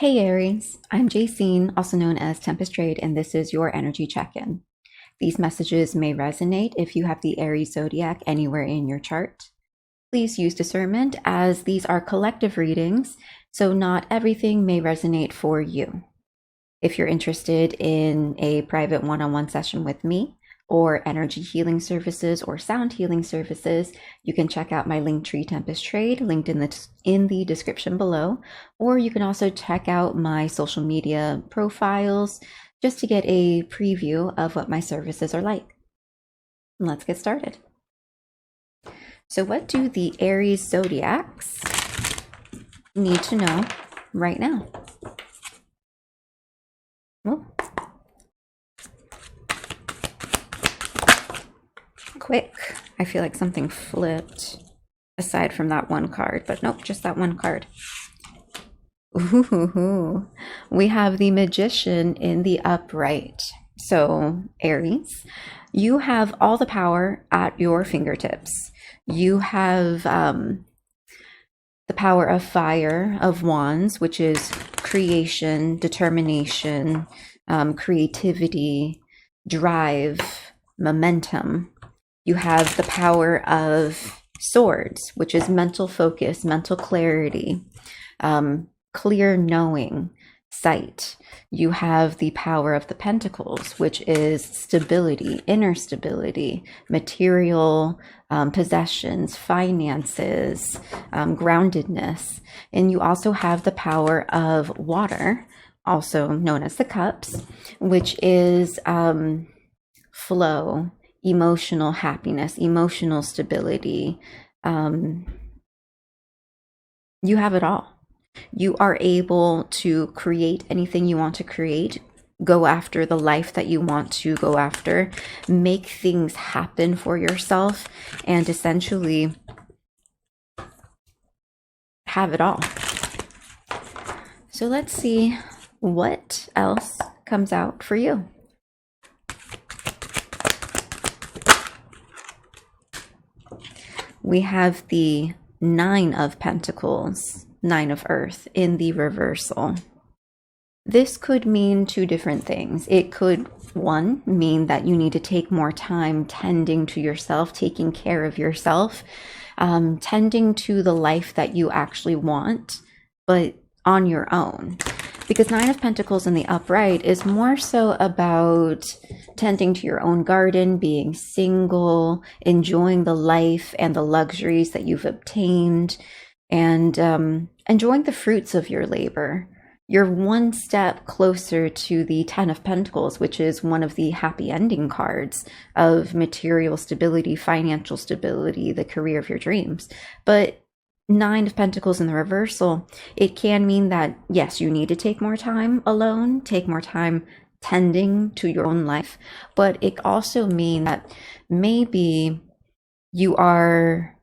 Hey Aries, I'm Jacine, also known as Tempest Trade, and this is your energy check-in. These messages may resonate if you have the Aries Zodiac anywhere in your chart. Please use discernment as these are collective readings, so not everything may resonate for you. If you're interested in a private one-on-one session with me, or energy healing services or sound healing services, you can check out my Linktree Tempest Trade linked in the description below, or you can also check out my social media profiles just to get a preview of what my services are like. Let's get started. So what do the Aries zodiacs need to know right now? Well, quick. I feel like something flipped aside from that one card, but nope, just that one card. Ooh, we have the Magician in the upright. So Aries, you have all the power at your fingertips. You have the power of fire, of wands, which is creation, determination, creativity, drive, momentum. You have the power of swords, which is mental focus, mental clarity, clear knowing, sight. You have the power of the pentacles, which is stability, inner stability, material possessions, finances, groundedness. And you also have the power of water, also known as the cups, which is flow, emotional happiness, emotional stability. You have it all. You are able to create anything you want to create, go after the life that you want to go after, make things happen for yourself, and essentially have it all. So let's see what else comes out for you. We have the Nine of Pentacles, Nine of Earth in the reversal. This could mean two different things. It could, one, mean that you need to take more time tending to yourself, taking care of yourself, tending to the life that you actually want, but on your own. Because Nine of Pentacles in the upright is more so about tending to your own garden, being single, enjoying the life and the luxuries that you've obtained, and enjoying the fruits of your labor. You're one step closer to the Ten of Pentacles, which is one of the happy ending cards of material stability, financial stability, the career of your dreams. But Nine of Pentacles in the reversal, it can mean that, yes, you need to take more time alone, take more time tending to your own life, but it also means that maybe you are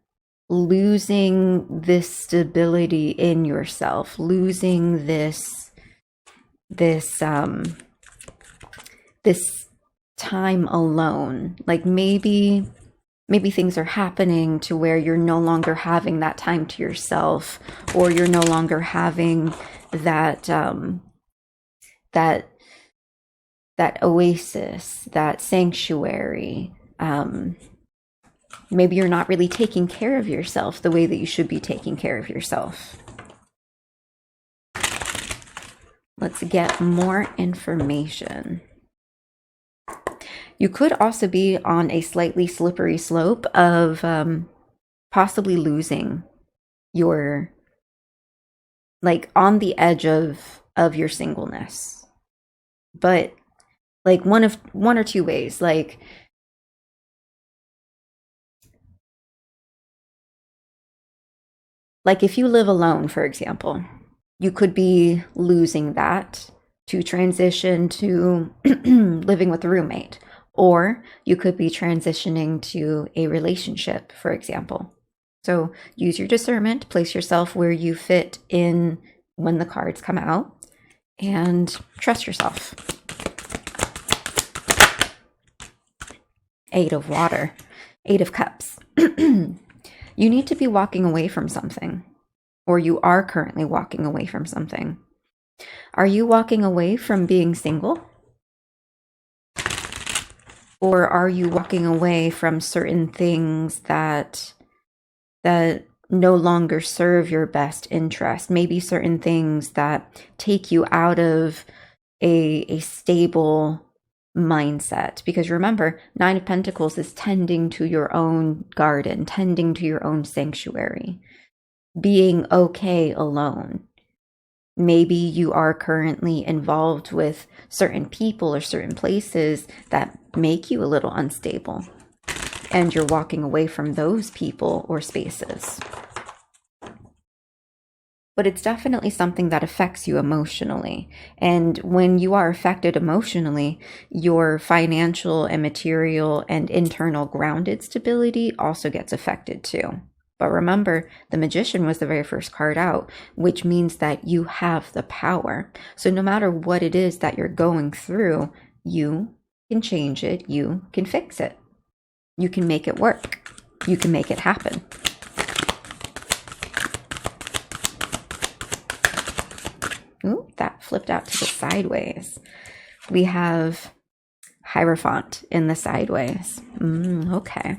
losing this stability in yourself, losing this time alone. Like maybe things are happening to where you're no longer having that time to yourself, or you're no longer having that that oasis, that sanctuary. Maybe you're not really taking care of yourself the way that you should be taking care of yourself. Let's get more information. You could also be on a slightly slippery slope of possibly losing your, like on the edge of your singleness. But like one or two ways, like if you live alone, for example, you could be losing that to transition to living with a roommate. Or you could be transitioning to a relationship, for example. So use your discernment, place yourself where you fit in when the cards come out, and trust yourself. Eight of Water, Eight of Cups. You need to be walking away from something, or you are currently walking away from something. Are you walking away from being single? Or are you walking away from certain things that no longer serve your best interest? Maybe certain things that take you out of a stable mindset. Because remember, Nine of Pentacles is tending to your own garden, tending to your own sanctuary, being okay alone. Maybe you are currently involved with certain people or certain places that make you a little unstable, and you're walking away from those people or spaces. But it's definitely something that affects you emotionally. And when you are affected emotionally, your financial and material and internal grounded stability also gets affected too. But remember, the Magician was the very first card out, which means that you have the power. So no matter what it is that you're going through, you can change it, you can fix it. You can make it work. You can make it happen. Ooh, that flipped out to the sideways. We have Hierophant in the sideways. Okay.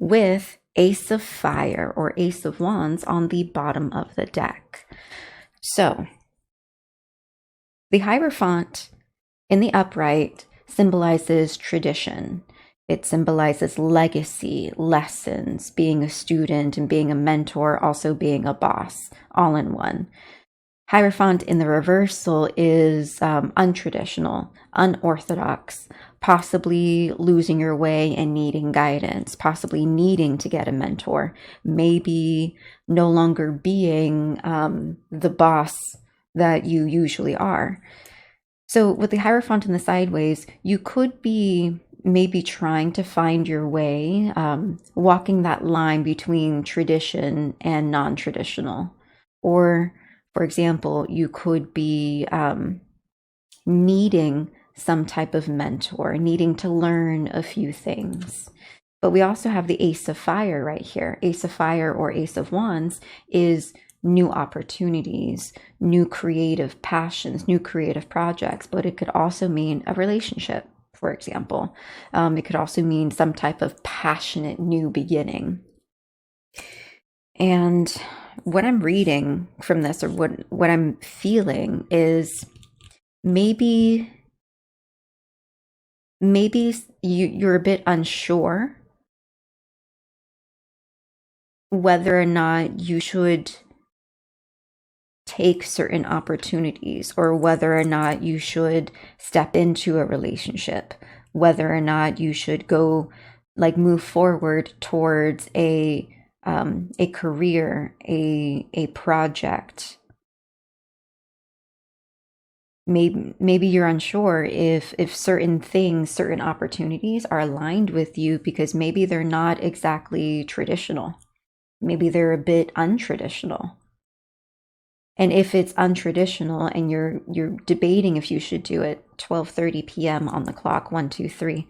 With Ace of Fire or Ace of Wands on the bottom of the deck. So, the Hierophant in the upright symbolizes tradition. It symbolizes legacy, lessons, being a student and being a mentor, also being a boss, all in one. Hierophant in the reversal is untraditional, unorthodox, possibly losing your way and needing guidance, possibly needing to get a mentor, maybe no longer being the boss that you usually are. So with the Hierophant in the sideways, you could be maybe trying to find your way, walking that line between tradition and non-traditional. Or, for example, you could be needing some type of mentor, needing to learn a few things. But we also have the Ace of Fire right here. Ace of Fire or Ace of Wands is new opportunities, new creative passions, new creative projects. But it could also mean a relationship, for example. It could also mean some type of passionate new beginning. And what I'm reading from this, or what I'm feeling, is maybe you're a bit unsure whether or not you should take certain opportunities, or whether or not you should step into a relationship, whether or not you should go move forward towards a career, a project. Maybe you're unsure if certain things, certain opportunities are aligned with you, because maybe they're not exactly traditional. Maybe they're a bit untraditional. And if it's untraditional and you're debating if you should do it, 12:30 p.m. on the clock, 1, 2, 3,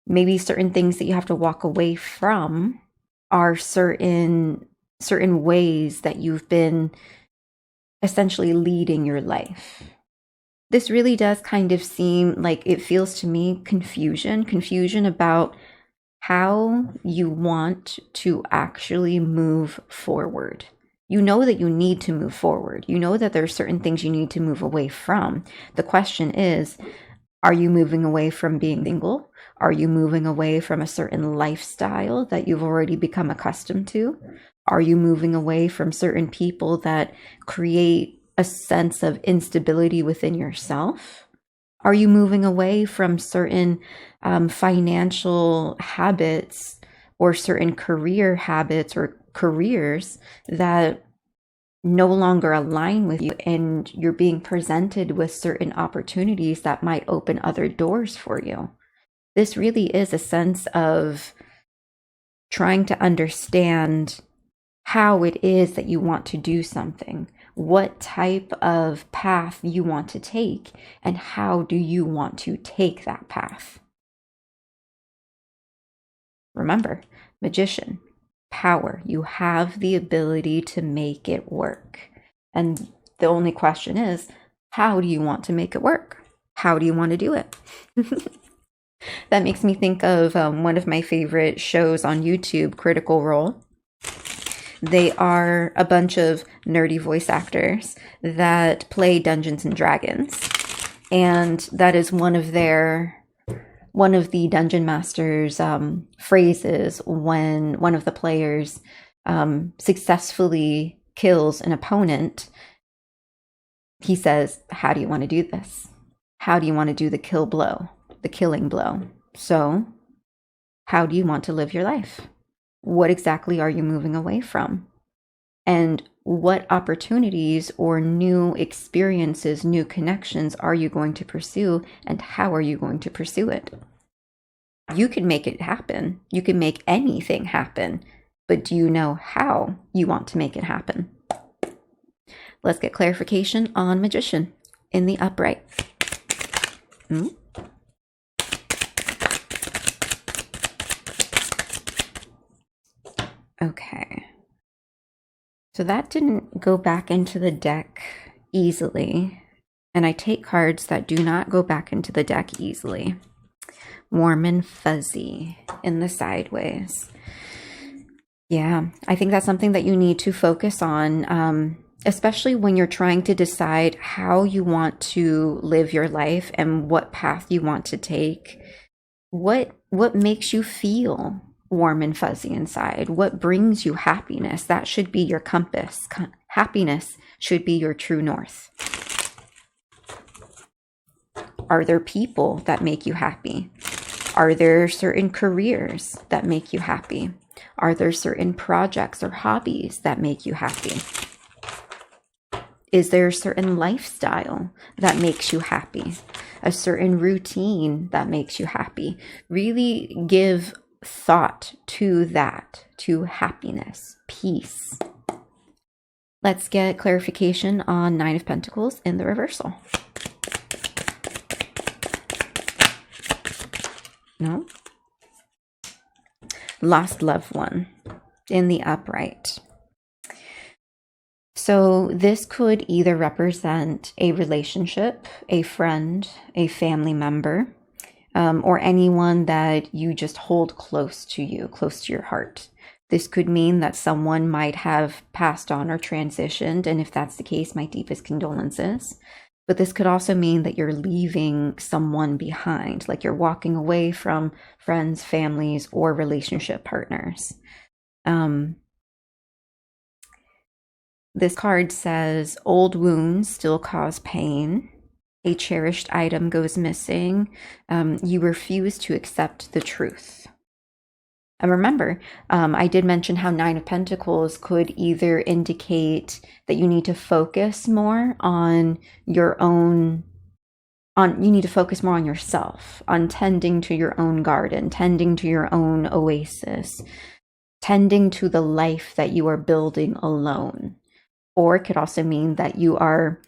maybe certain things that you have to walk away from are certain ways that you've been essentially leading your life. This really does kind of seem like, it feels to me, confusion about how you want to actually move forward. You know that you need to move forward. You know that there are certain things you need to move away from. The question is, are you moving away from being single? Are you moving away from a certain lifestyle that you've already become accustomed to? Are you moving away from certain people that create a sense of instability within yourself? Are you moving away from certain financial habits, or certain career habits or careers that no longer align with you, and you're being presented with certain opportunities that might open other doors for you? This really is a sense of trying to understand how it is that you want to do something, what type of path you want to take, and how do you want to take that path. Remember, Magician, power. You have the ability to make it work. And the only question is, How do you want to make it work? How do you want to do it? That makes me think of one of my favorite shows on YouTube, Critical Role. They are a bunch of nerdy voice actors that play Dungeons and Dragons. And that is one of the Dungeon Master's phrases when one of the players successfully kills an opponent. He says, how do you want to do this? How do you want to do the killing blow? So, how do you want to live your life? What exactly are you moving away from? And what opportunities or new experiences, new connections are you going to pursue, and how are you going to pursue it? You can make it happen. You can make anything happen, but do you know how you want to make it happen? Let's get clarification on Magician in the upright. Okay. So that didn't go back into the deck easily. And I take cards that do not go back into the deck easily. Warm and fuzzy in the sideways. Yeah, I think that's something that you need to focus on, especially when you're trying to decide how you want to live your life and what path you want to take. What makes you feel warm and fuzzy inside? What brings you happiness? That should be your compass. Happiness should be your true north. Are there people that make you happy? Are there certain careers that make you happy? Are there certain projects or hobbies that make you happy? Is there a certain lifestyle that makes you happy? A certain routine that makes you happy? Really give thought to that, to happiness, peace. Let's get clarification on Nine of Pentacles in the reversal. No? Lost loved one in the upright. So this could either represent a relationship, a friend, a family member, or anyone that you just hold close to you, close to your heart. This could mean that someone might have passed on or transitioned, and if that's the case, my deepest condolences. But this could also mean that you're leaving someone behind, like you're walking away from friends, families, or relationship partners. This card says, old wounds still cause pain. A cherished item goes missing. You refuse to accept the truth. And remember, I did mention how Nine of Pentacles could either indicate that you need to focus more on your own, you need to focus more on yourself, on tending to your own garden, tending to your own oasis, tending to the life that you are building alone. Or it could also mean that you are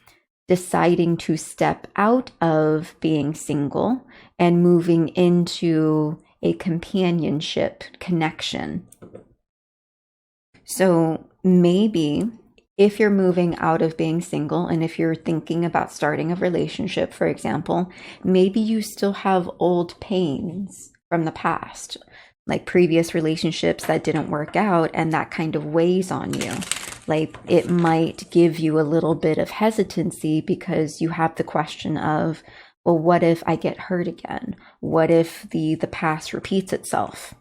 deciding to step out of being single and moving into a companionship connection. So maybe if you're moving out of being single and if you're thinking about starting a relationship, for example, maybe you still have old pains from the past, like previous relationships that didn't work out, and that kind of weighs on you. Like it might give you a little bit of hesitancy because you have the question of, well, what if I get hurt again? What if the past repeats itself?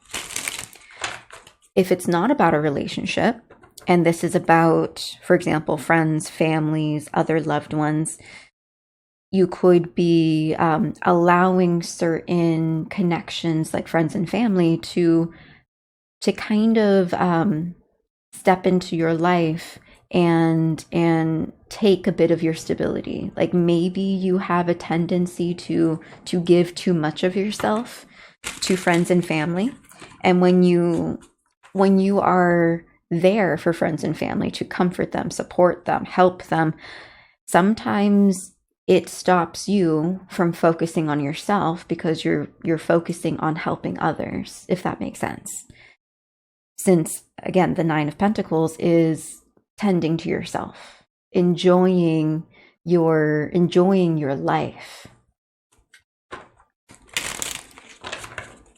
If it's not about a relationship, and this is about, for example, friends, families, other loved ones, you could be allowing certain connections like friends and family to kind of step into your life and take a bit of your stability. Like maybe you have a tendency to give too much of yourself to friends and family. And when you are there for friends and family to comfort them, support them, help them, sometimes it stops you from focusing on yourself because you're focusing on helping others, if that makes sense. Since, again, the Nine of Pentacles is tending to yourself, enjoying You're enjoying your life.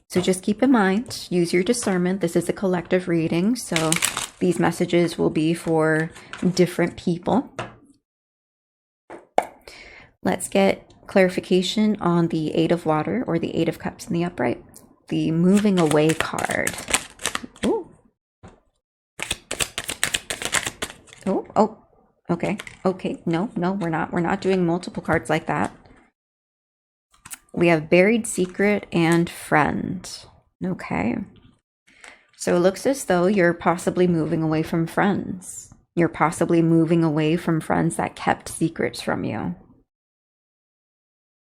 So just keep in mind, use your discernment. This is a collective reading, so these messages will be for different people. Let's get clarification on the Eight of Water, or the Eight of Cups in the upright. The moving away card. Ooh. Oh, okay. No, we're not doing multiple cards like that. We have buried secret and friend. Okay. So it looks as though you're possibly moving away from friends. You're possibly moving away from friends that kept secrets from you.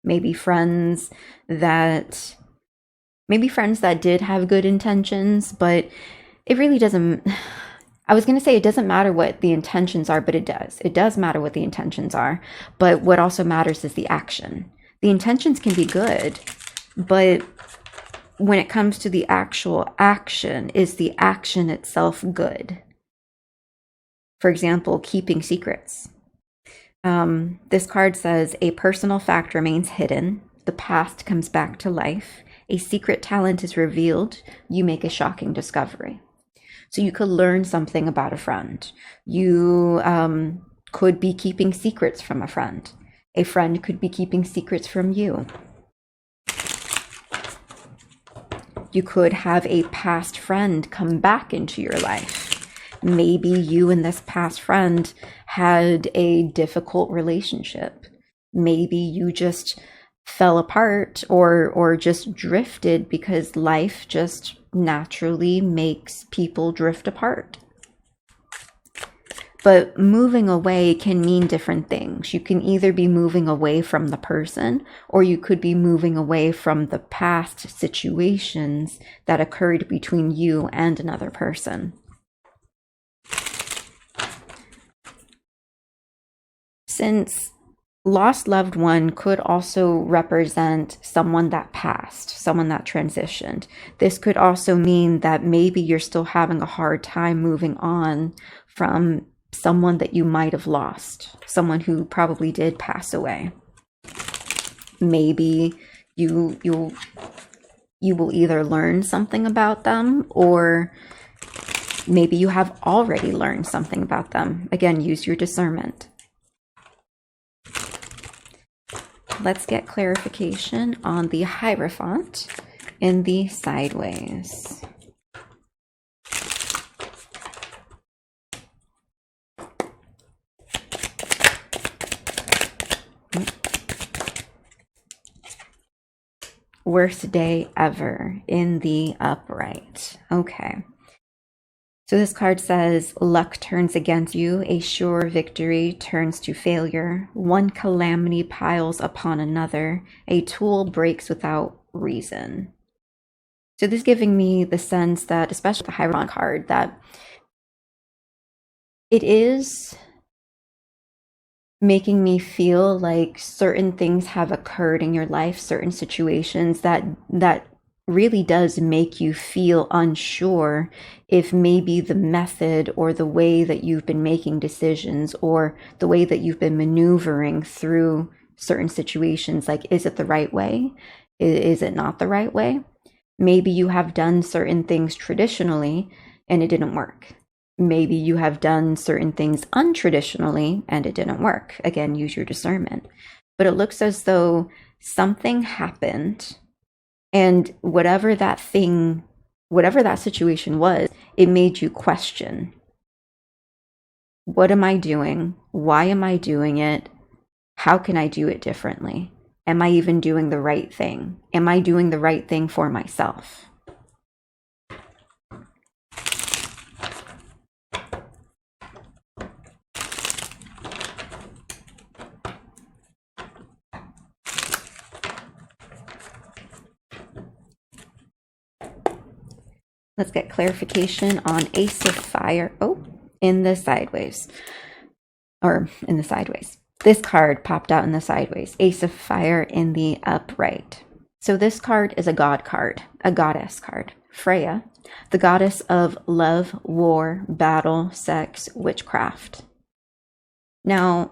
Maybe friends that did have good intentions, but it really doesn't. I was going to say it doesn't matter what the intentions are, but it does. It does matter what the intentions are. But what also matters is the action. The intentions can be good, but when it comes to the actual action, is the action itself good? For example, keeping secrets. This card says, a personal fact remains hidden. The past comes back to life. A secret talent is revealed. You make a shocking discovery. So you could learn something about a friend. You could be keeping secrets from a friend. A friend could be keeping secrets from you. You could have a past friend come back into your life. Maybe you and this past friend had a difficult relationship. Maybe you just fell apart or just drifted because life just naturally makes people drift apart. But moving away can mean different things. You can either be moving away from the person, or you could be moving away from the past situations that occurred between you and another person. Since lost loved one could also represent someone that passed, someone that transitioned, this could also mean that maybe you're still having a hard time moving on from someone that you might have lost, someone who probably did pass away. Maybe you will either learn something about them, or maybe you have already learned something about them. Again, use your discernment. Let's get clarification on the Hierophant in the sideways. Worst day ever in the upright. Okay. So this card says, luck turns against you, a sure victory turns to failure, one calamity piles upon another, a tool breaks without reason. So this is giving me the sense that, especially the Hierophant card, that it is making me feel like certain things have occurred in your life, certain situations that really does make you feel unsure if maybe the method or the way that you've been making decisions or the way that you've been maneuvering through certain situations, like, is it the right way? Is it not the right way? Maybe you have done certain things traditionally and it didn't work. Maybe you have done certain things untraditionally and it didn't work. Again, use your discernment. But it looks as though something happened, and whatever that situation was, it made you question, what am I doing? Why am I doing it? How can I do it differently? Am I even doing the right thing? Am I doing the right thing for myself? Let's get clarification on Ace of Fire. Oh, in the sideways. Or in the sideways. This card popped out in the sideways. Ace of Fire in the upright. So this card is a god card, a goddess card. Freya, the goddess of love, war, battle, sex, witchcraft. Now,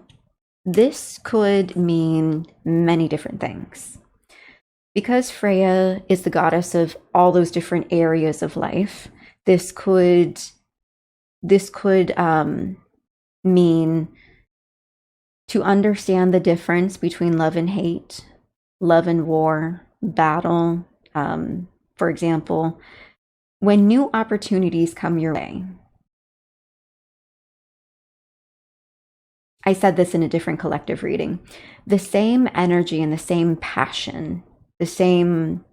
This could mean many different things. Because Freya is the goddess of all those different areas of life, this could mean to understand the difference between love and hate, love and war, battle. For example, when new opportunities come your way. I said this in a different collective reading. The same energy and the same passion, the same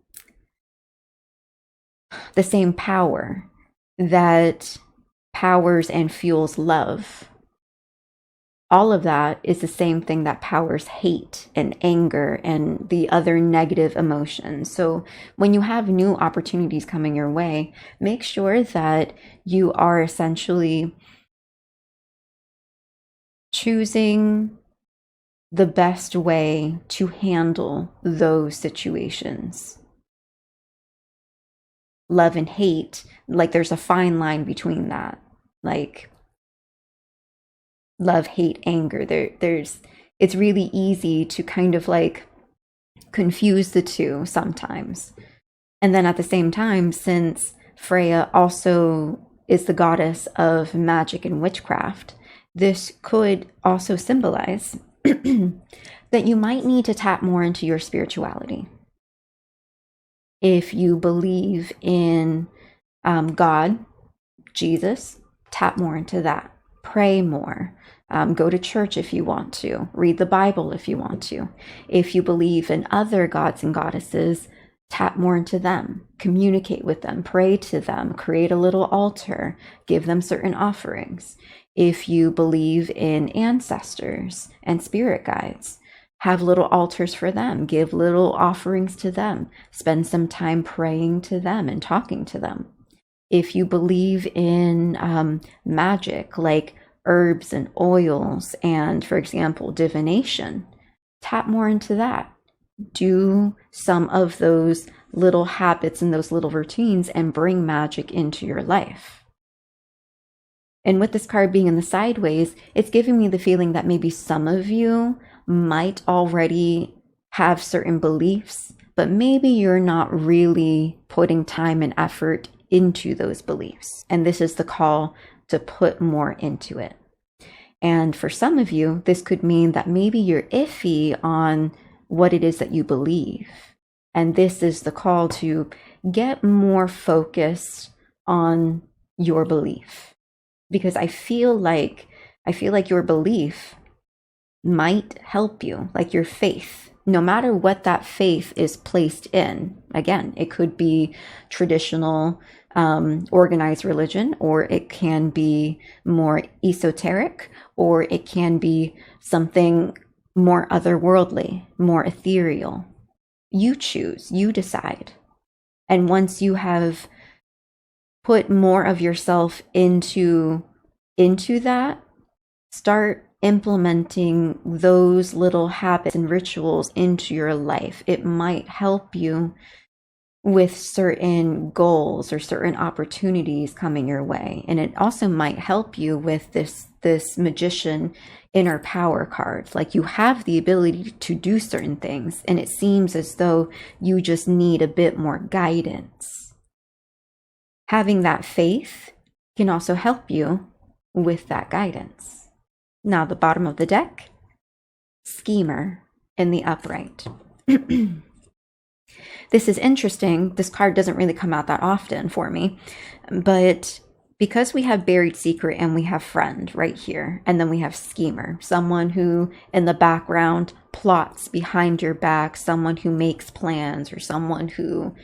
power that powers and fuels love. All of that is the same thing that powers hate and anger and the other negative emotions. So when you have new opportunities coming your way, make sure that you are essentially choosing the best way to handle those situations. Love and hate, like there's a fine line between that. Like love, hate, anger. It's really easy to kind of like confuse the two sometimes. And then at the same time, since Freya also is the goddess of magic and witchcraft, this could also symbolize that you might need to tap more into your spirituality. If you believe in God, Jesus, tap more into that. Pray more. Go to church if you want to. Read the Bible if you want to. If you believe in other gods and goddesses, tap more into them. Communicate with them. Pray to them. Create a little altar. Give them certain offerings. If you believe in ancestors and spirit guides, have little altars for them. Give little offerings to them. Spend some time praying to them and talking to them. If you believe in magic, like herbs and oils and, for example, divination, tap more into that. Do some of those little habits and those little routines and bring magic into your life. And with this card being in the sideways, it's giving me the feeling that maybe some of you might already have certain beliefs, but maybe you're not really putting time and effort into those beliefs. And this is the call to put more into it. And for some of you, this could mean that maybe you're iffy on what it is that you believe. And this is the call to get more focused on your belief. Because I feel like your belief might help you, like your faith, no matter what that faith is placed in. Again, it could be traditional, organized religion, or it can be more esoteric, or it can be something more otherworldly, more ethereal. You choose, you decide. And once you have put more of yourself into that, start implementing those little habits and rituals into your life. It might help you with certain goals or certain opportunities coming your way. And it also might help you with this magician inner power card. Like you have the ability to do certain things, and it seems as though you just need a bit more guidance. Having that faith can also help you with that guidance. Now, the bottom of the deck, schemer in the upright. This is interesting. This card doesn't really come out that often for me, but because we have buried secret and we have friend right here, and then we have schemer, someone who in the background plots behind your back, someone who makes plans, or someone who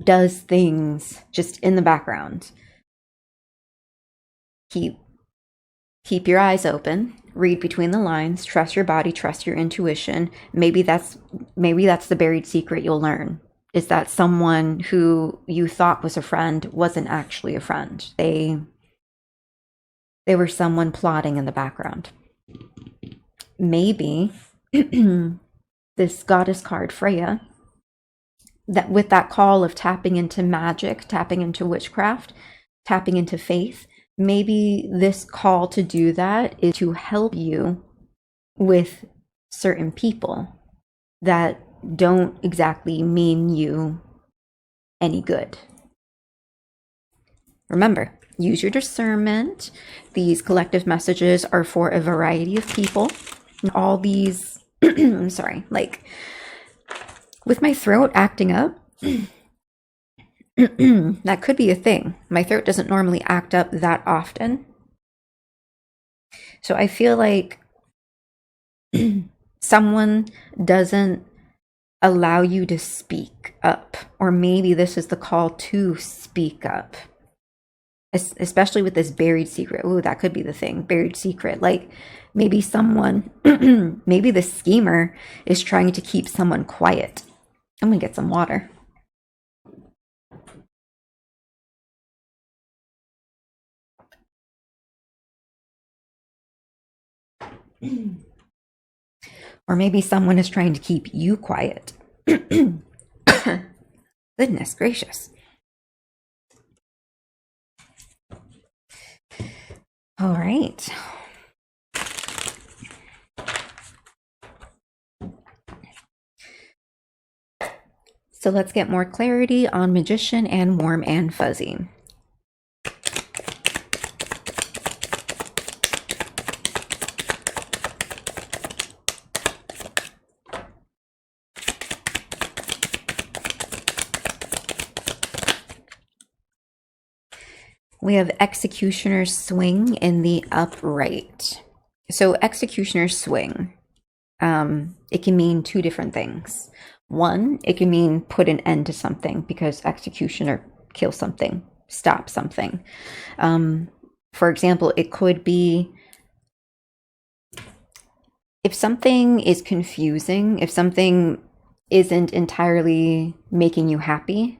does things just in the background. Keep your eyes open, read between the lines, trust your body, trust your intuition. Maybe that's the buried secret you'll learn, is that someone who you thought was a friend wasn't actually a friend. They were someone plotting in the background. Maybe this goddess card, Freya, that with that call of tapping into magic, tapping into witchcraft, tapping into faith, maybe this call to do that is to help you with certain people that don't exactly mean you any good. Remember, use your discernment. These collective messages are for a variety of people. All these, I'm sorry, like with my throat acting up, that could be a thing. My throat doesn't normally act up that often. So I feel like someone doesn't allow you to speak up, or maybe this is the call to speak up, especially with this buried secret. Oh, that could be the thing, buried secret. Like maybe someone, maybe the schemer is trying to keep someone quiet. I'm gonna get some water. Or maybe someone is trying to keep you quiet. Goodness gracious. All right. So let's get more clarity on Magician and Warm and Fuzzy. We have Executioner's Swing in the upright. So Executioner's Swing, it can mean two different things. One, it can mean put an end to something, because executioner kills something, stop something. For example, it could be if something is confusing, if something isn't entirely making you happy,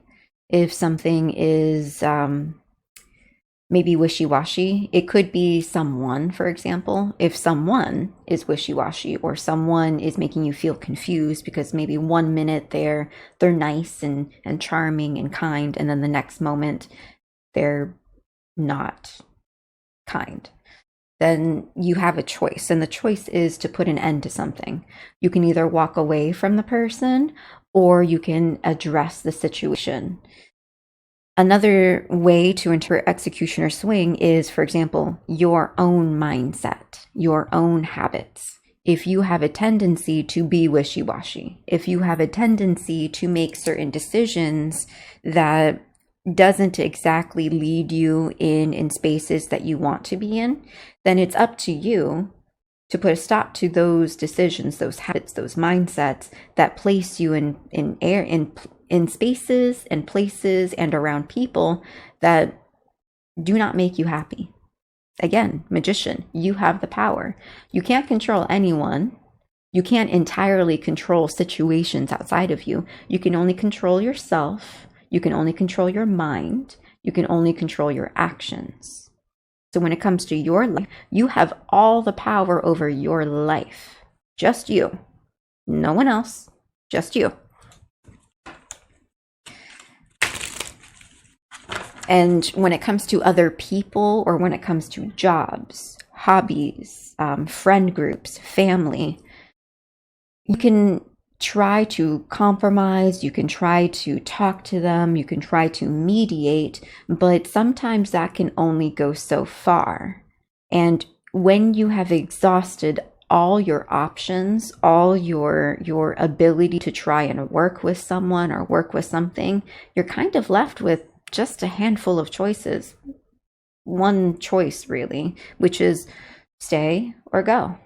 if something is maybe wishy-washy. It could be someone, for example. If someone is wishy-washy, or someone is making you feel confused because maybe 1 minute they're nice and charming and kind, and then the next moment they're not kind, then you have a choice. And the choice is to put an end to something. You can either walk away from the person, or you can address the situation. Another way to interpret Executioner Swing is, for example, your own mindset, your own habits. If you have a tendency to be wishy-washy, if you have a tendency to make certain decisions that doesn't exactly lead you in spaces that you want to be in, then it's up to you to put a stop to those decisions, those habits, those mindsets that place you in spaces and places and around people that do not make you happy. Again, Magician, you have the power. You can't control anyone. You can't entirely control situations outside of you. You can only control yourself. You can only control your mind. You can only control your actions. So when it comes to your life, you have all the power over your life. Just you. No one else. Just you. And when it comes to other people, or when it comes to jobs, hobbies, friend groups, family, you can try to compromise, you can try to talk to them, you can try to mediate, but sometimes that can only go so far. And when you have exhausted all your options, all your ability to try and work with someone or work with something, you're kind of left with just a handful of choices. One choice, really, which is stay or go.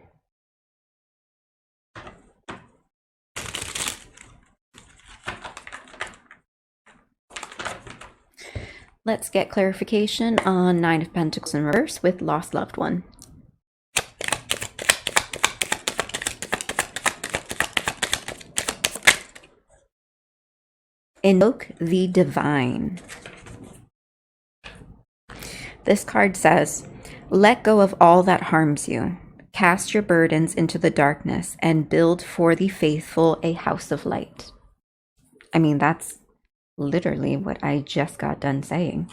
Let's get clarification on Nine of Pentacles in reverse with lost loved one. Invoke the divine. This card says, let go of all that harms you. Cast your burdens into the darkness and build for the faithful a house of light. I mean, that's literally what I just got done saying.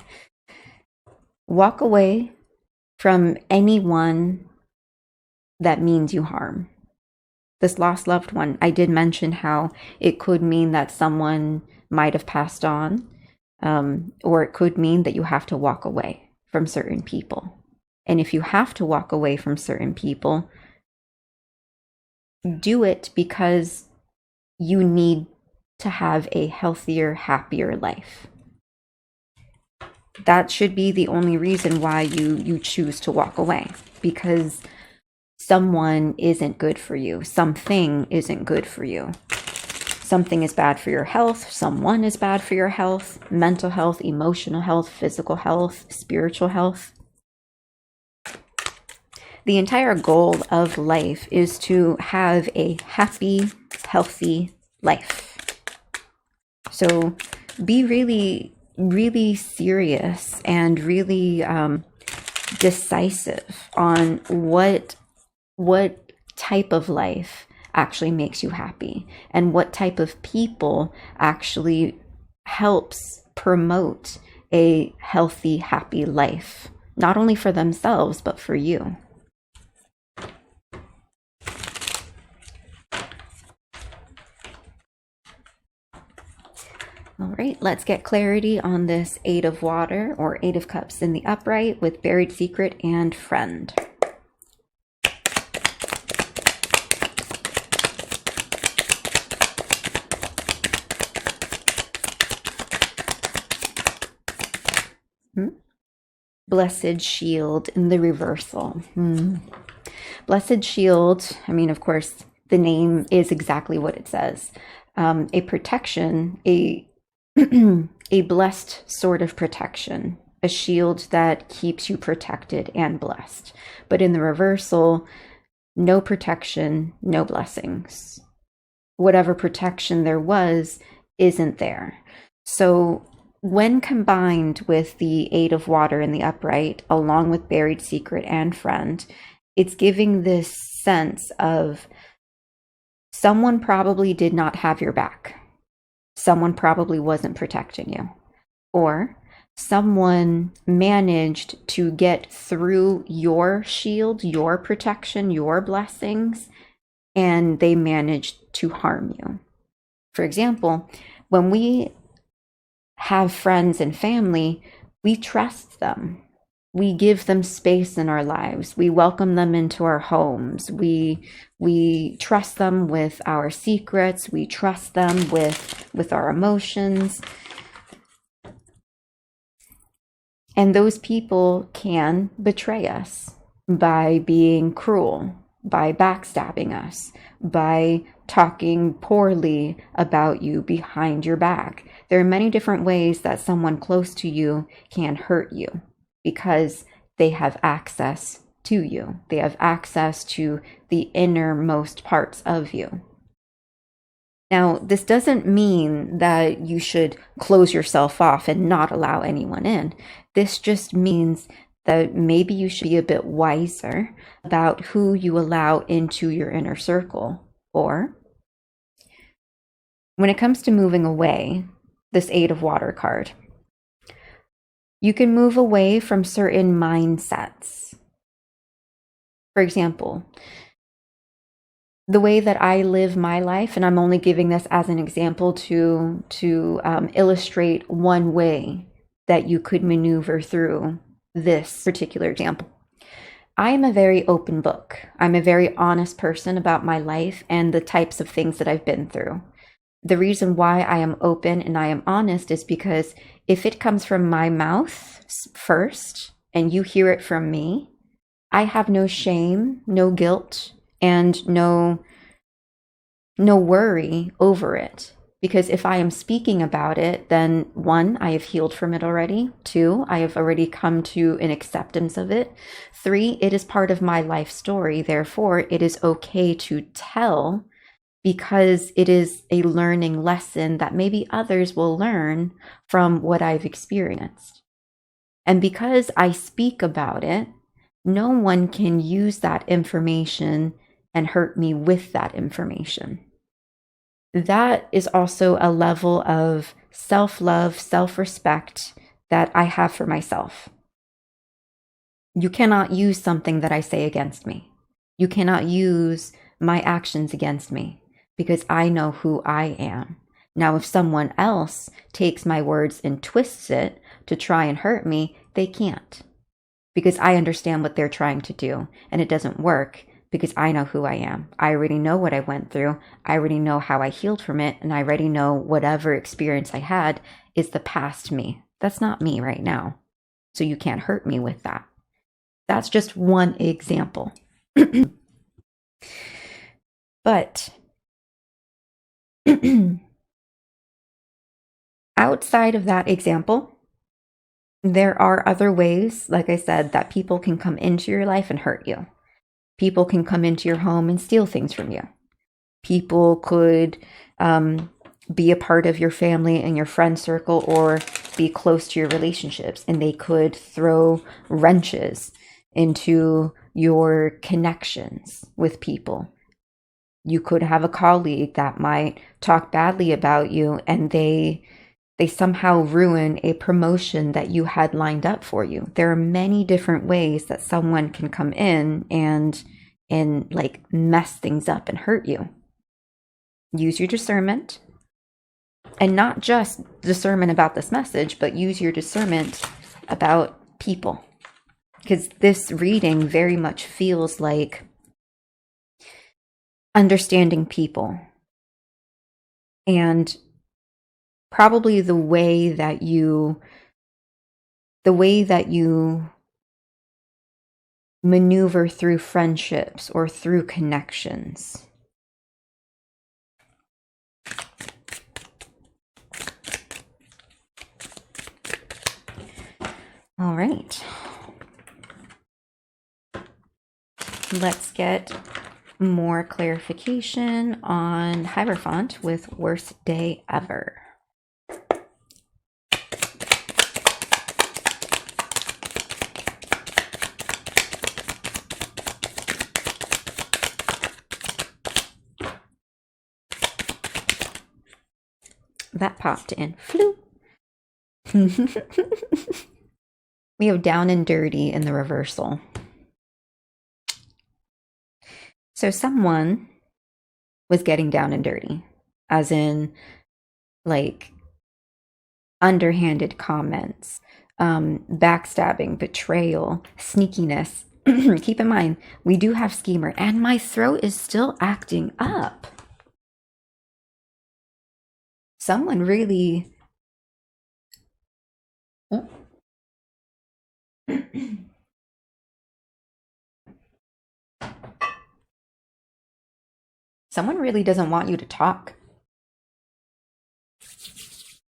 Walk away from anyone that means you harm. This lost loved one, I did mention how it could mean that someone might have passed on, or it could mean that you have to walk away from certain people. And if you have to walk away from certain people, do it because you need to have a healthier, happier life. That should be the only reason why you choose to walk away, because someone isn't good for you. Something isn't good for you. Something is bad for your health. Someone is bad for your health, mental health, emotional health, physical health, spiritual health. The entire goal of life is to have a happy, healthy life. So be really, really serious and really decisive on what type of life actually makes you happy, and what type of people actually helps promote a healthy, happy life, not only for themselves, but for you. All right, let's get clarity on this Eight of Water or Eight of Cups in the upright with Buried Secret and Friend. Blessed Shield in the reversal. Blessed Shield, I mean, of course, the name is exactly what it says. A protection, a blessed sort of protection, a shield that keeps you protected and blessed. But in the reversal, no protection, no blessings. Whatever protection there was isn't there. So when combined with the Eight of Water in the upright, along with Buried Secret and Friend, it's giving this sense of someone probably did not have your back. Someone probably wasn't protecting you. Or someone managed to get through your shield, your protection, your blessings, and they managed to harm you. For example, when we have friends and family, we trust them. We give them space in our lives. We welcome them into our homes. We trust them with our secrets. We trust them with our emotions. And those people can betray us by being cruel, by backstabbing us, by talking poorly about you behind your back. There are many different ways that someone close to you can hurt you because they have access to you. They have access to the innermost parts of you. Now, this doesn't mean that you should close yourself off and not allow anyone in. This just means that maybe you should be a bit wiser about who you allow into your inner circle. Or when it comes to moving away, this Eight of Water card, you can move away from certain mindsets. For example, the way that I live my life, and I'm only giving this as an example to illustrate one way that you could maneuver through this particular example. I am a very open book. I'm a very honest person about my life and the types of things that I've been through. The reason why I am open and I am honest is because if it comes from my mouth first and you hear it from me, I have no shame, no guilt, and no worry over it. Because if I am speaking about it, then 1, I have healed from it already. 2, I have already come to an acceptance of it. 3, it is part of my life story. Therefore, it is okay to tell because it is a learning lesson that maybe others will learn from what I've experienced. And because I speak about it, no one can use that information and hurt me with that information. That is also a level of self-love, self-respect that I have for myself. You cannot use something that I say against me. You cannot use my actions against me because I know who I am. Now, if someone else takes my words and twists it to try and hurt me, they can't, because I understand what they're trying to do, and it doesn't work because I know who I am. I already know what I went through. I already know how I healed from it, and I already know whatever experience I had is the past me. That's not me right now. So you can't hurt me with that. That's just one example. But outside of that example, there are other ways, like I said, that people can come into your life and hurt you. People can come into your home and steal things from you. People could be a part of your family and your friend circle, or be close to your relationships, and they could throw wrenches into your connections with people. You could have a colleague that might talk badly about you, and they somehow ruin a promotion that you had lined up for you. There are many different ways that someone can come in and like mess things up and hurt you. Use your discernment, and not just discernment about this message, but use your discernment about people, because this reading very much feels like understanding people, and probably the way that you maneuver through friendships or through connections. All right. Let's get more clarification on Hierophant with worst day ever. That popped in. Flew. We have down and dirty in the reversal. So someone was getting down and dirty, as in like underhanded comments, backstabbing, betrayal, sneakiness. Keep in mind, we do have schemer, and my throat is still acting up. Someone really... Oh. Someone really doesn't want you to talk.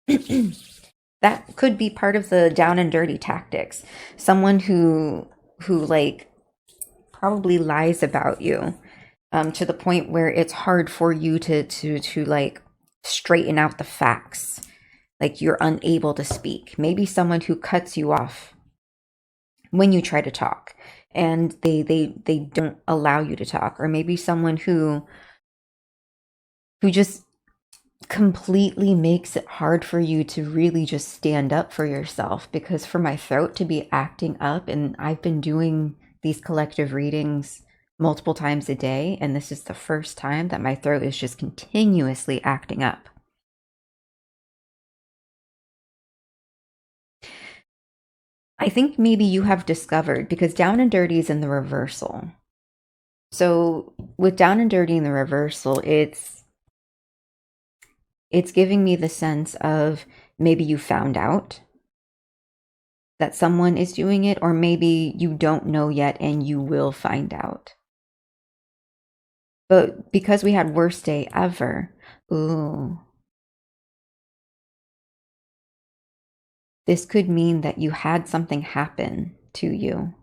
That could be part of the down and dirty tactics. Someone who like probably lies about you, to the point where it's hard for you to like straighten out the facts. Like you're unable to speak. Maybe someone who cuts you off when you try to talk, and they don't allow you to talk. Or maybe someone who just completely makes it hard for you to really just stand up for yourself. Because for my throat to be acting up, and I've been doing these collective readings multiple times a day, and this is the first time that my throat is just continuously acting up. I think maybe you have discovered, because down and dirty is in the reversal. So with down and dirty in the reversal, it's giving me the sense of maybe you found out that someone is doing it, or maybe you don't know yet and you will find out. But because we had worst day ever, ooh, this could mean that you had something happen to you.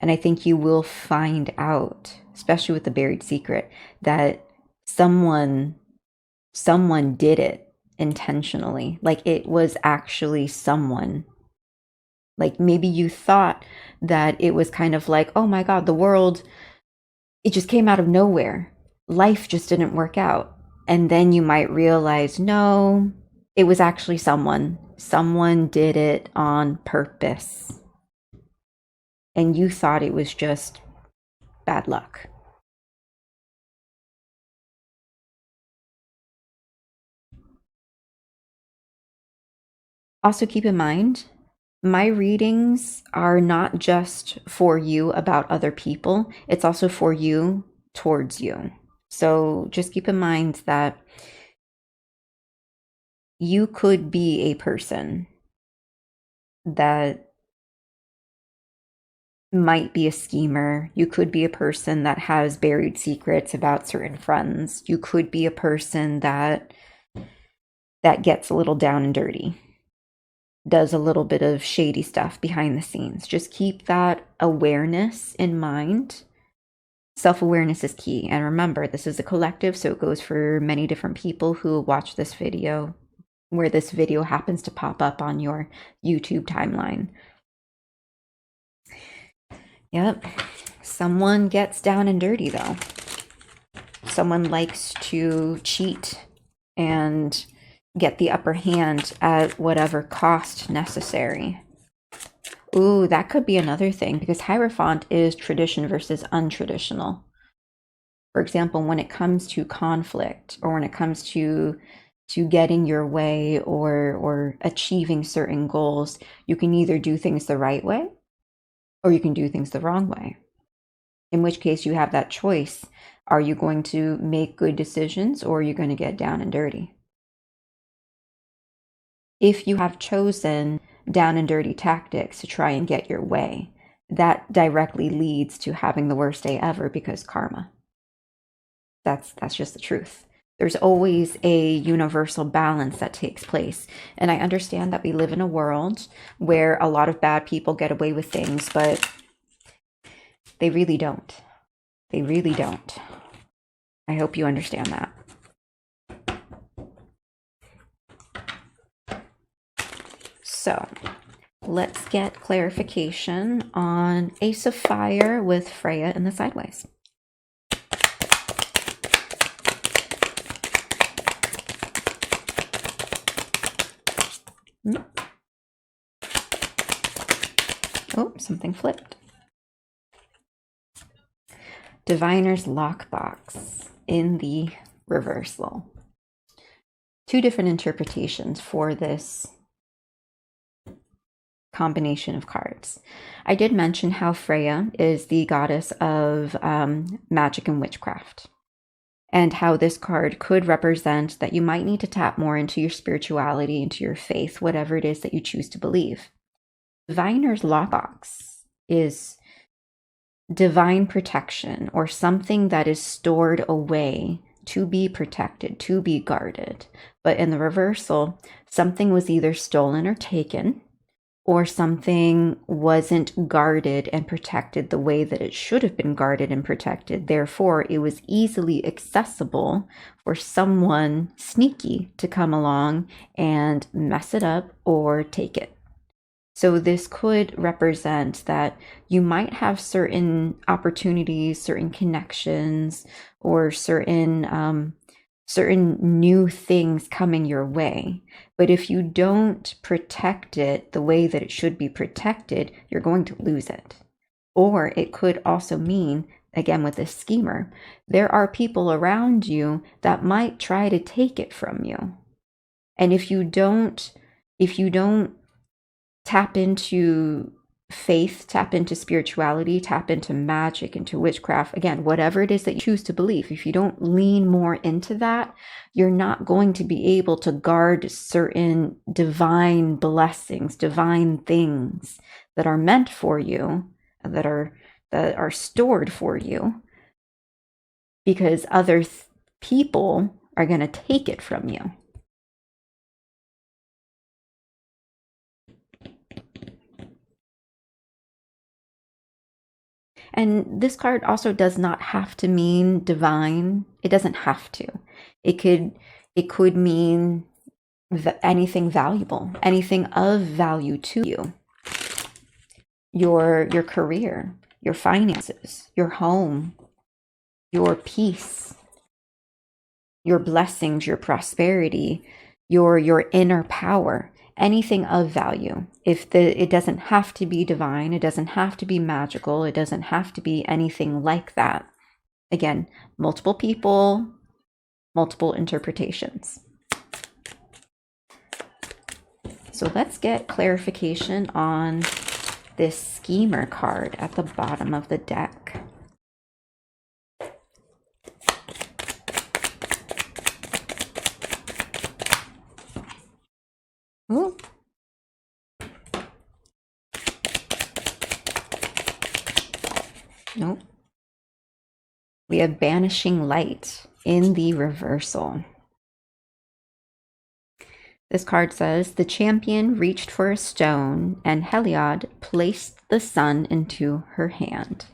And I think you will find out, especially with the buried secret, that someone did it intentionally. Like it was actually someone. Like maybe you thought that it was kind of like, oh my God, the world, it just came out of nowhere. Life just didn't work out. And then you might realize, no, it was actually someone. Someone did it on purpose. And you thought it was just bad luck. Also keep in mind, my readings are not just for you about other people, it's also for you towards you. So just keep in mind that you could be a person that might be a schemer. You could be a person that has buried secrets about certain friends. You could be a person that gets a little down and dirty, does a little bit of shady stuff behind the scenes. Just keep that awareness in mind. Self-awareness is key. And remember, this is a collective, so it goes for many different people who watch this video, where this video happens to pop up on your YouTube timeline. Yep. Someone gets down and dirty, though. Someone likes to cheat and get the upper hand at whatever cost necessary. Ooh, that could be another thing, because Hierophant is tradition versus untraditional. For example, when it comes to conflict, or when it comes to getting your way or achieving certain goals, you can either do things the right way or you can do things the wrong way. In which case you have that choice. Are you going to make good decisions, or are you going to get down and dirty? If you have chosen down and dirty tactics to try and get your way, that directly leads to having the worst day ever, because karma. That's just the truth. There's always a universal balance that takes place. And I understand that we live in a world where a lot of bad people get away with things, but they really don't. They really don't. I hope you understand that. So let's get clarification on Ace of Fire with Freya in the sideways. Oh, something flipped. Diviner's Lockbox in the reversal. Two different interpretations for this combination of cards. I did mention how Freya is the goddess of magic and witchcraft, and how this card could represent that you might need to tap more into your spirituality, into your faith, whatever it is that you choose to believe. Diviner's Lockbox is divine protection, or something that is stored away to be protected, to be guarded. But in the reversal, something was either stolen or taken, or something wasn't guarded and protected the way that it should have been guarded and protected. Therefore, it was easily accessible for someone sneaky to come along and mess it up or take it. So this could represent that you might have certain opportunities, certain connections, or certain new things coming your way. But if you don't protect it the way that it should be protected, you're going to lose it. Or it could also mean, again with this schemer, there are people around you that might try to take it from you. And if you don't tap into faith, tap into spirituality, tap into magic, into witchcraft, again, whatever it is that you choose to believe, if you don't lean more into that, you're not going to be able to guard certain divine blessings, divine things that are meant for you, that are stored for you, because other people are going to take it from you. And this card also does not have to mean divine. It doesn't have to. It could mean anything valuable, anything of value to you. Your career, your finances, your home, your peace, your blessings, your prosperity, your inner power. Anything of value. It doesn't have to be divine, it doesn't have to be magical, it doesn't have to be anything like that. Again, multiple people, multiple interpretations. So let's get clarification on this schemer card at the bottom of the deck. Ooh. Nope. We have banishing light in the reversal. This card says, the champion reached for a stone and Heliod placed the sun into her hand.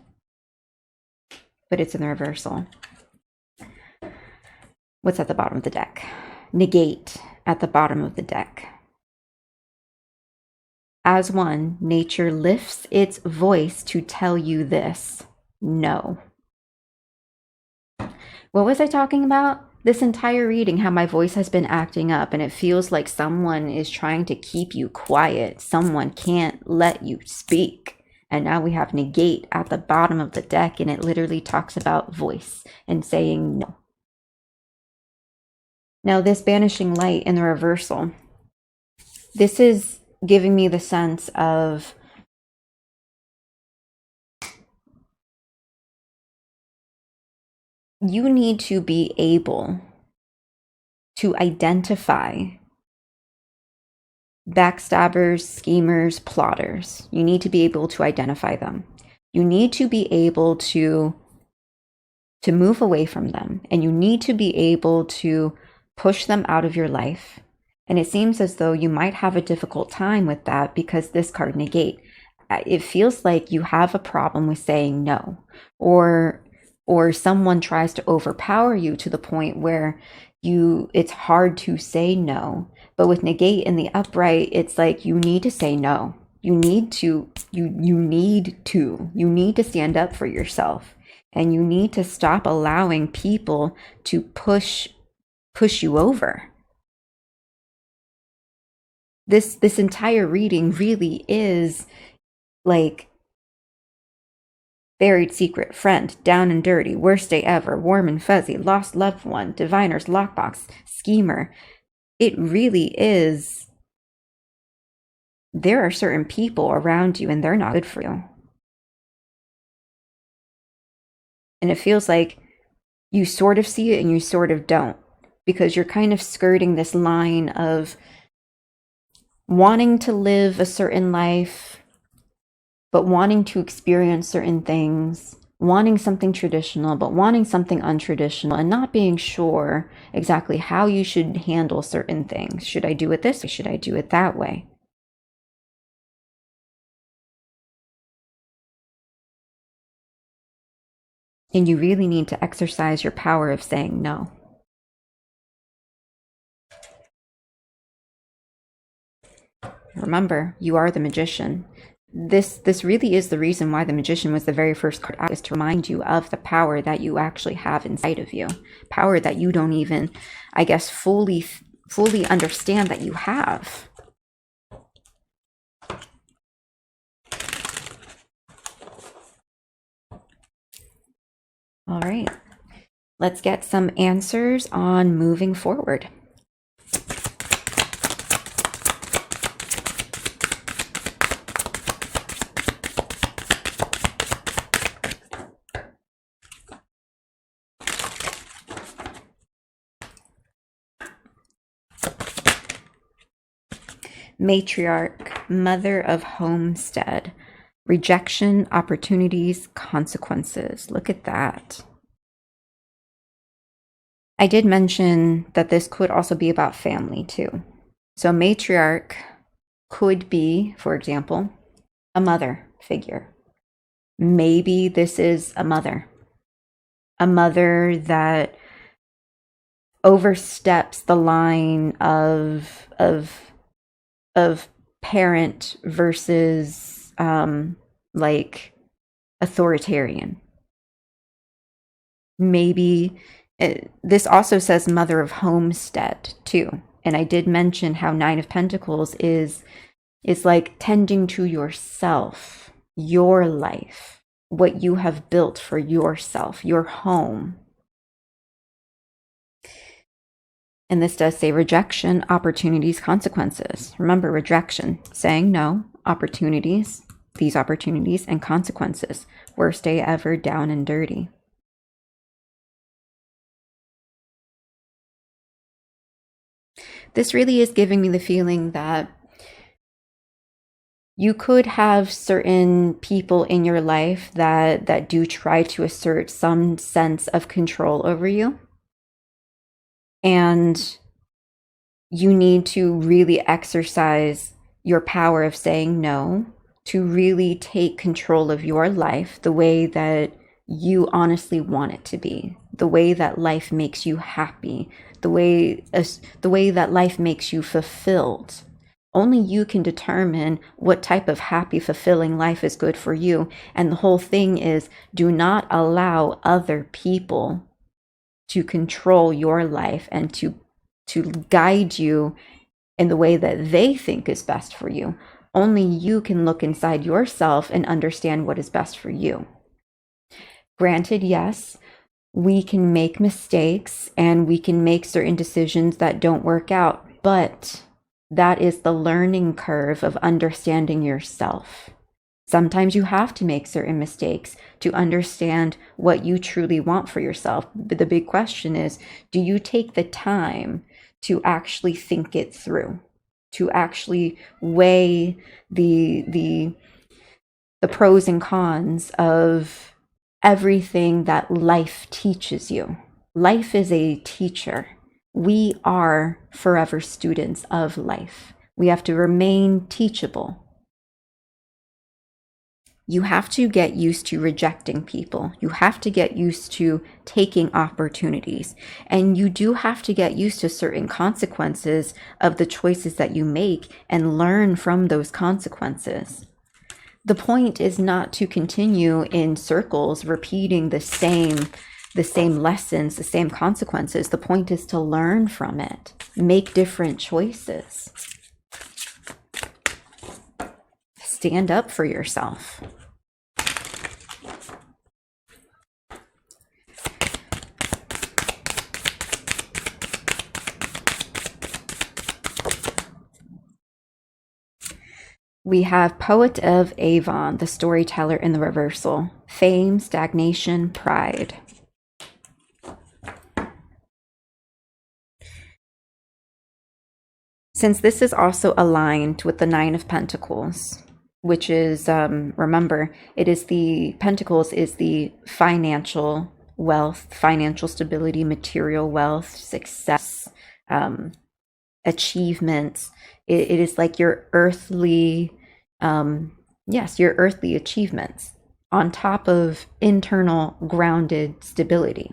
But it's in the reversal. What's at the bottom of the deck? Negate at the bottom of the deck. As one, nature lifts its voice to tell you this. No. What was I talking about? This entire reading, how my voice has been acting up and it feels like someone is trying to keep you quiet. Someone can't let you speak. And now we have negate at the bottom of the deck, and it literally talks about voice and saying no. Now this banishing light in the reversal, this is giving me the sense of you need to be able to identify backstabbers, schemers, plotters. You need to be able to identify them. You need to be able to move away from them, and you need to be able to push them out of your life. And it seems as though you might have a difficult time with that because this card negate, it feels like you have a problem with saying no, or someone tries to overpower you to the point where it's hard to say no. But with negate in the upright, it's like you need to say no. You need to stand up for yourself, and you need to stop allowing people to push you over. This entire reading really is like buried secret, friend, down and dirty, worst day ever, warm and fuzzy, lost loved one, diviner's lockbox, schemer. It really is. There are certain people around you and they're not good for you. And it feels like you sort of see it and you sort of don't, because you're kind of skirting this line of wanting to live a certain life, but wanting to experience certain things, wanting something traditional, but wanting something untraditional, and not being sure exactly how you should handle certain things. Should I do it this way? Should I do it that way? And you really need to exercise your power of saying no. Remember, you are the magician. This really is the reason why the magician was the very first card out, is to remind you of the power that you actually have inside of you. Power that you don't even, I guess, fully understand that you have. All right, let's get some answers on moving forward. Matriarch, mother of homestead, rejection, opportunities, consequences. Look at that. I did mention that this could also be about family too. So matriarch could be, for example, a mother figure. Maybe this is a mother that oversteps the line of parent versus like authoritarian. Maybe this also says mother of homestead too. And I did mention how Nine of Pentacles is like tending to yourself, your life, what you have built for yourself, your home. And this does say rejection, opportunities, consequences. Remember, rejection, saying no, opportunities, these opportunities, and consequences. Worst day ever, down and dirty. This really is giving me the feeling that you could have certain people in your life that do try to assert some sense of control over you. And you need to really exercise your power of saying no to really take control of your life the way that you honestly want it to be, the way that life makes you happy, the way that life makes you fulfilled. Only you can determine what type of happy, fulfilling life is good for you. And the whole thing is, do not allow other people to control your life and to guide you in the way that they think is best for you. Only you can look inside yourself and understand what is best for you. Granted, yes, we can make mistakes and we can make certain decisions that don't work out, but that is the learning curve of understanding yourself. Sometimes you have to make certain mistakes to understand what you truly want for yourself. But the big question is, do you take the time to actually think it through, to actually weigh the pros and cons of everything that life teaches you? Life is a teacher. We are forever students of life. We have to remain teachable. You have to get used to rejecting people. You have to get used to taking opportunities. And you do have to get used to certain consequences of the choices that you make and learn from those consequences. The point is not to continue in circles repeating the same lessons, the same consequences. The point is to learn from it, make different choices. Stand up for yourself. We have Poet of Avon, the storyteller in the reversal. Fame, stagnation, pride. Since this is also aligned with the Nine of Pentacles, which is, remember, it is the Pentacles is the financial wealth, financial stability, material wealth, success, achievements. It is like your earthly, your earthly achievements on top of internal grounded stability.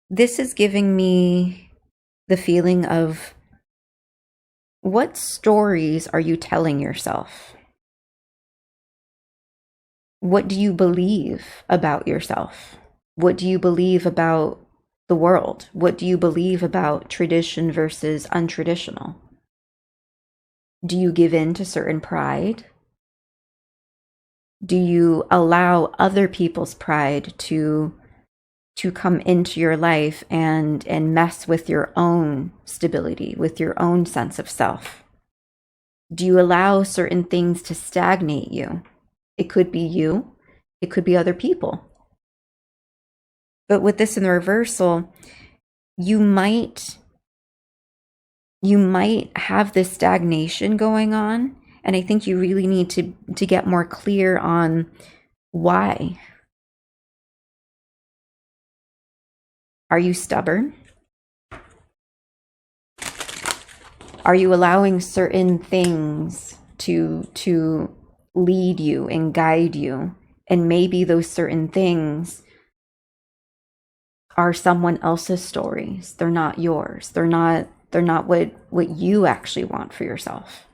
This is giving me the feeling of, what stories are you telling yourself? What do you believe about yourself? What do you believe about the world? What do you believe about tradition versus untraditional? Do you give in to certain pride? Do you allow other people's pride to come into your life and mess with your own stability, with your own sense of self? Do you allow certain things to stagnate you? It could be you, it could be other people. But with this in the reversal, you might have this stagnation going on, and I think you really need to get more clear on why. Are you stubborn? Are you allowing certain things to lead you and guide you? And maybe those certain things are someone else's stories. They're not yours. They're not what you actually want for yourself.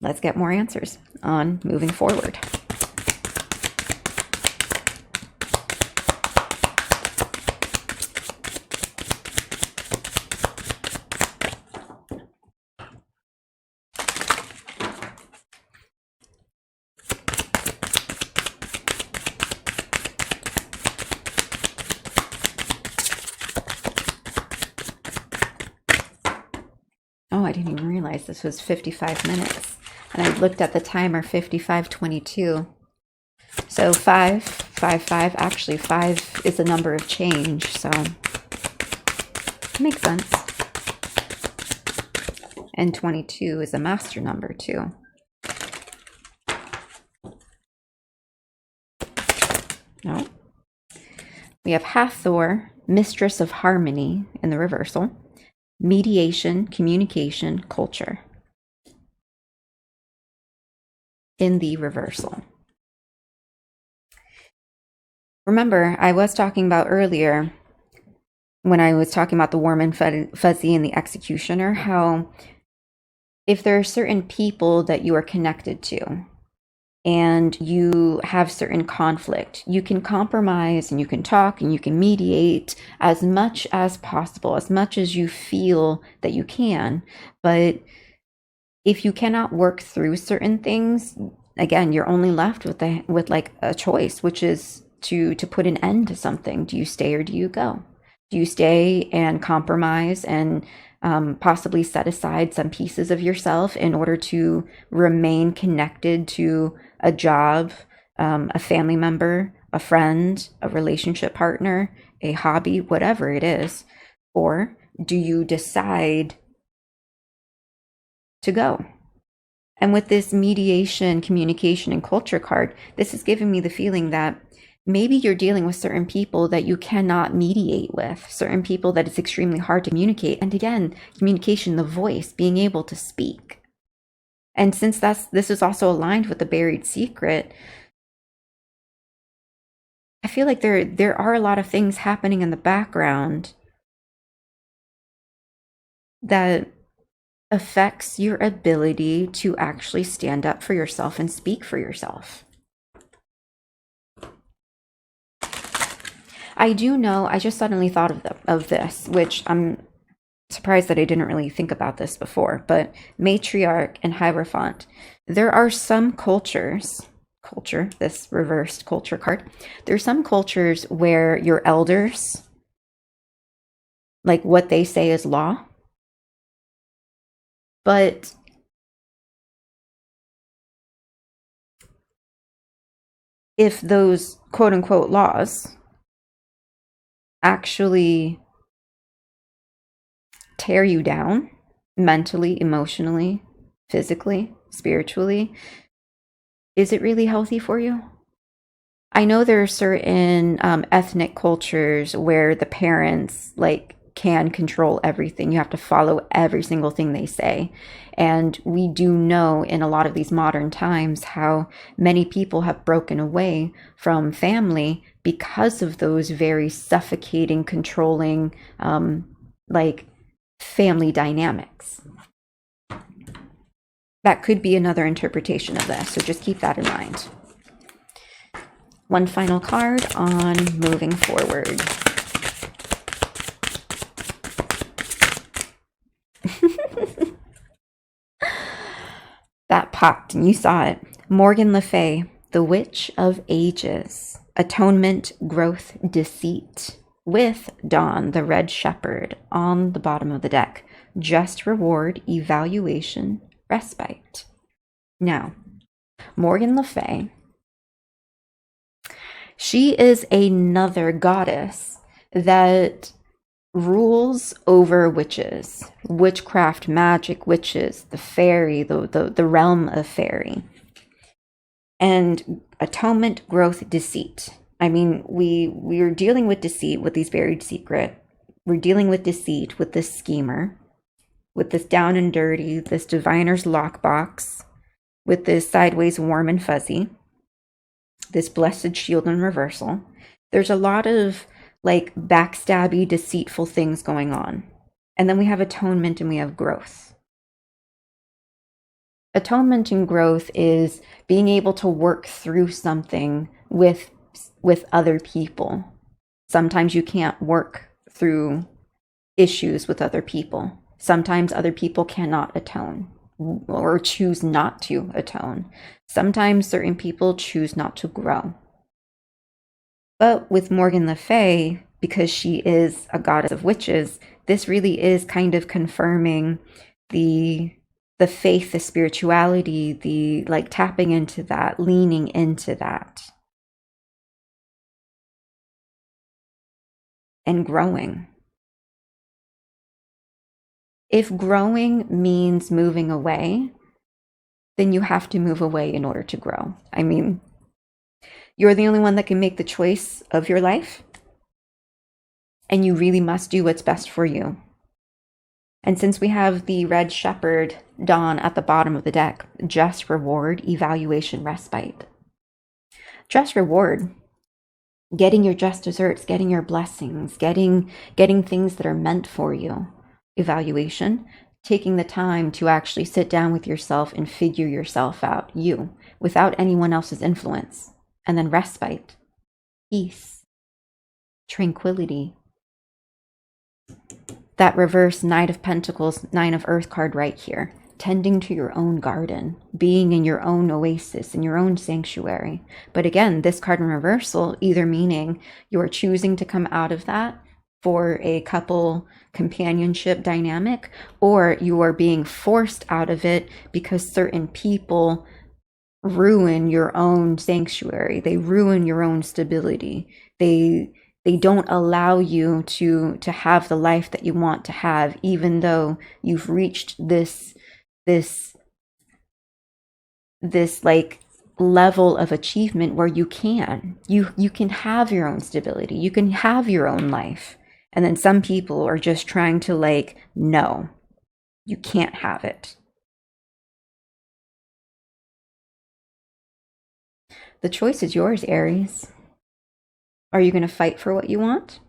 Let's get more answers on moving forward. Oh, I didn't even realize this was 55 minutes. And I looked at the timer, 55:22. So 5, 5, 5. Actually, 5 is a number of change, so it makes sense. And 22 is a master number too. No. We have Hathor, mistress of harmony in the reversal, mediation, communication, culture in the reversal. Remember, I was talking about earlier when I was talking about the warm and fuzzy and the executioner, how if there are certain people that you are connected to and you have certain conflict, you can compromise and you can talk and you can mediate as much as possible, as much as you feel that you can. But if you cannot work through certain things, again, you're only left with like a choice, which is to put an end to something. Do you stay or do you go? Do you stay and compromise and possibly set aside some pieces of yourself in order to remain connected to a job, a family member, a friend, a relationship partner, a hobby, whatever it is? Or do you decide to go? And with this mediation, communication, and culture card, this is giving me the feeling that maybe you're dealing with certain people that you cannot mediate with, certain people that it's extremely hard to communicate. And again, communication, the voice, being able to speak. And since this is also aligned with the buried secret, I feel like there are a lot of things happening in the background that affects your ability to actually stand up for yourself and speak for yourself. I do know, I just suddenly thought of this, which I'm surprised that I didn't really think about this before, but matriarch and hierophant. There are some cultures, this reversed culture card, there's some cultures where your elders, like what they say is law, but if those quote unquote laws actually tear you down mentally, emotionally, physically, spiritually, is it really healthy for you? I know there are certain ethnic cultures where the parents like can control everything. You have to follow every single thing they say. And we do know in a lot of these modern times how many people have broken away from family because of those very suffocating, controlling, like family dynamics. That could be another interpretation of this, so just keep that in mind. One final card on moving forward. That popped and you saw it. Morgan Le Fay, the Witch of Ages. Atonement, growth, deceit. With Dawn, the Red Shepherd, on the bottom of the deck. Just reward, evaluation, respite. Now, Morgan Le Fay, she is another goddess that rules over witches, witchcraft, magic, witches, the fairy, the realm of fairy. And atonement, growth, deceit. I mean, we're dealing with deceit with these buried secret. We're dealing with deceit with this schemer, with this down and dirty, this diviner's lockbox, with this sideways warm and fuzzy, this blessed shield in reversal. There's a lot of like backstabby, deceitful things going on. And then we have atonement and we have growth. Atonement and growth is being able to work through something with other people. Sometimes you can't work through issues with other people. Sometimes other people cannot atone or choose not to atone. Sometimes certain people choose not to grow. But with Morgan Le Fay, because she is a goddess of witches, this really is kind of confirming the faith, the spirituality, the like tapping into that, leaning into that, and growing. If growing means moving away, then you have to move away in order to grow. I mean, you're the only one that can make the choice of your life, and you really must do what's best for you. And since we have the red shepherd dawn at the bottom of the deck, just reward, evaluation, respite. Just reward, getting your just desserts, getting your blessings, getting things that are meant for you. Evaluation, taking the time to actually sit down with yourself and figure yourself out, you, without anyone else's influence. And then respite, peace, tranquility. That reverse Knight of Pentacles, Nine of Earth card right here. Tending to your own garden, being in your own oasis, in your own sanctuary. But again, this card in reversal, either meaning you're choosing to come out of that for a couple companionship dynamic, or you are being forced out of it because certain people ruin your own sanctuary. They ruin your own stability. They don't allow you to have the life that you want to have, even though you've reached this like level of achievement where you can have your own stability, you can have your own life. And then some people are just trying to like, no, you can't have it. The choice is yours, Aries. Are you going to fight for what you want?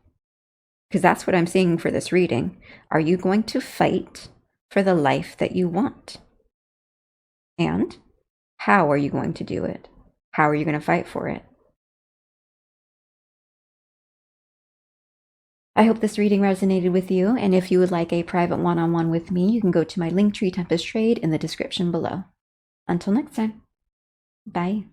Because that's what I'm seeing for this reading. Are you going to fight for the life that you want? And how are you going to do it? How are you going to fight for it? I hope this reading resonated with you, and if you would like a private one-on-one with me, you can go to my Linktree Tempest Trade in the description below. Until next time, bye.